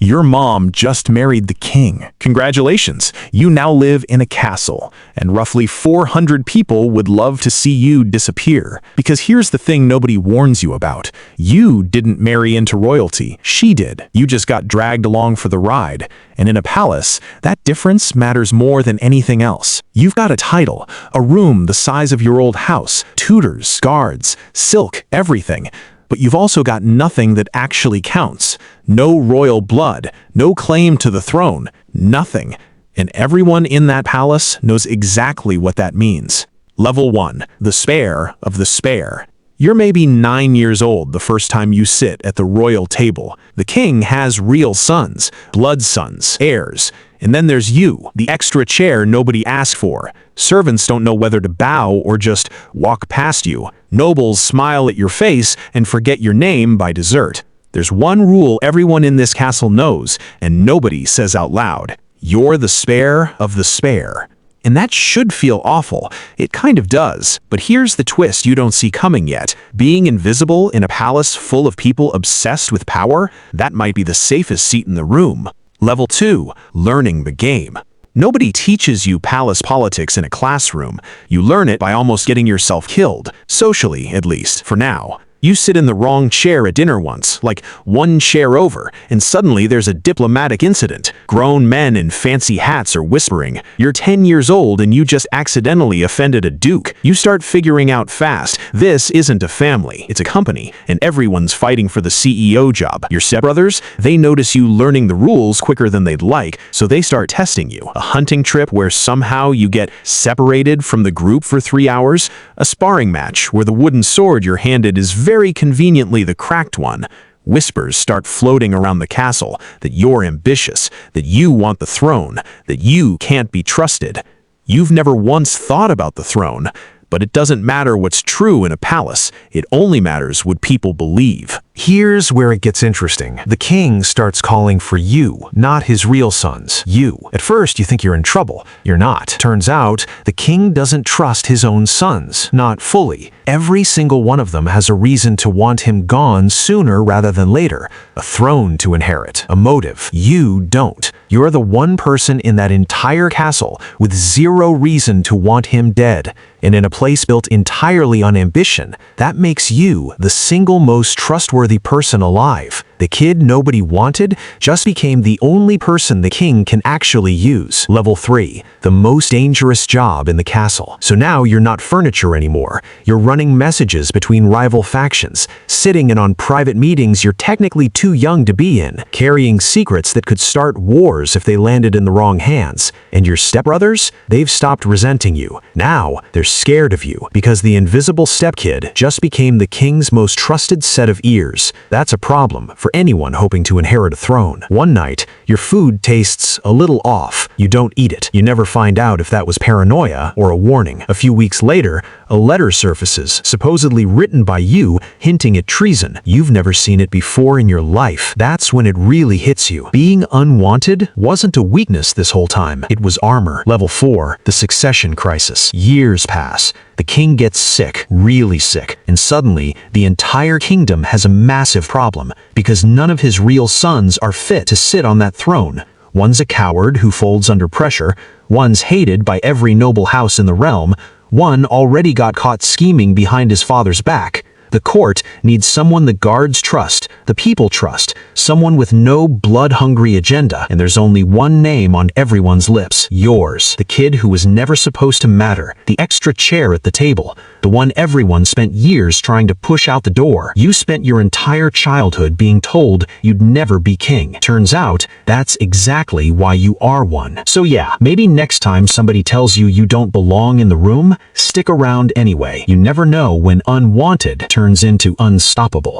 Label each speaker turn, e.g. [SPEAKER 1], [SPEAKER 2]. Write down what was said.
[SPEAKER 1] Your mom just married the king. Congratulations, you now live in a castle, and roughly 400 people would love to see you disappear. Because here's the thing nobody warns you about. You didn't marry into royalty. She did. You just got dragged along for the ride. And in a palace, that difference matters more than anything else. You've got a title, a room the size of your old house, tutors, guards, silk, everything. But you've also got nothing that actually counts. No royal blood, no claim to the throne, nothing. And everyone in that palace knows exactly what that means. Level 1, the spare of the spare. You're maybe 9 years old the first time you sit at the royal table. The king has real sons, blood sons, heirs. And then there's you, the extra chair nobody asked for. Servants don't know whether to bow or just walk past you. Nobles smile at your face and forget your name by dessert. There's one rule everyone in this castle knows, and nobody says out loud. You're the spare of the spare. And that should feel awful. It kind of does. But here's the twist you don't see coming yet. Being invisible in a palace full of people obsessed with power, that might be the safest seat in the room. Level 2, learning the game. Nobody teaches you palace politics in a classroom. You learn it by almost getting yourself killed, socially at least, for now. You sit in the wrong chair at dinner once, like one chair over, and suddenly there's a diplomatic incident. Grown men in fancy hats are whispering. You're 10 years old and you just accidentally offended a duke. You start figuring out fast, this isn't a family, it's a company, and everyone's fighting for the CEO job. Your stepbrothers, they notice you learning the rules quicker than they'd like, so they start testing you. A hunting trip where somehow you get separated from the group for 3 hours. A sparring match where the wooden sword you're handed is very conveniently the cracked one. Whispers start floating around the castle that you're ambitious, that you want the throne, that you can't be trusted. You've never once thought about the throne, but it doesn't matter what's true in a palace. It only matters what people believe.
[SPEAKER 2] Here's where it gets interesting. The king starts calling for you, not his real sons. You. At first, you think you're in trouble. You're not. Turns out, the king doesn't trust his own sons. Not fully. Every single one of them has a reason to want him gone sooner rather than later. A throne to inherit. A motive. You don't. You're the one person in that entire castle with zero reason to want him dead. And in a place built entirely on ambition, that makes you the single most trustworthy person alive. The kid nobody wanted just became the only person the king can actually use. Level 3, the most dangerous job in the castle. So now you're not furniture anymore. You're running messages between rival factions, sitting in on private meetings you're technically too young to be in, carrying secrets that could start wars if they landed in the wrong hands. And your stepbrothers? They've stopped resenting you. Now they're scared of you because the invisible stepkid just became the king's most trusted set of ears. That's a problem for anyone hoping to inherit a throne. One night, your food tastes a little off. You don't eat it. You never find out if that was paranoia or a warning. A few weeks later, a letter surfaces, supposedly written by you, hinting at treason. You've never seen it before in your life. That's when it really hits you. Being unwanted wasn't a weakness this whole time. It was armor. Level 4, the succession crisis. Years pass. The king gets sick, really sick, and suddenly the entire kingdom has a massive problem because none of his real sons are fit to sit on that throne. One's a coward who folds under pressure, one's hated by every noble house in the realm, one already got caught scheming behind his father's back. The court needs someone the guards trust, the people trust, someone with no blood-hungry agenda, and there's only one name on everyone's lips. Yours. The kid who was never supposed to matter. The extra chair at the table. The one everyone spent years trying to push out the door. You spent your entire childhood being told you'd never be king. Turns out, that's exactly why you are one. So yeah, maybe next time somebody tells you you don't belong in the room, stick around anyway. You never know when unwanted turns into unstoppable.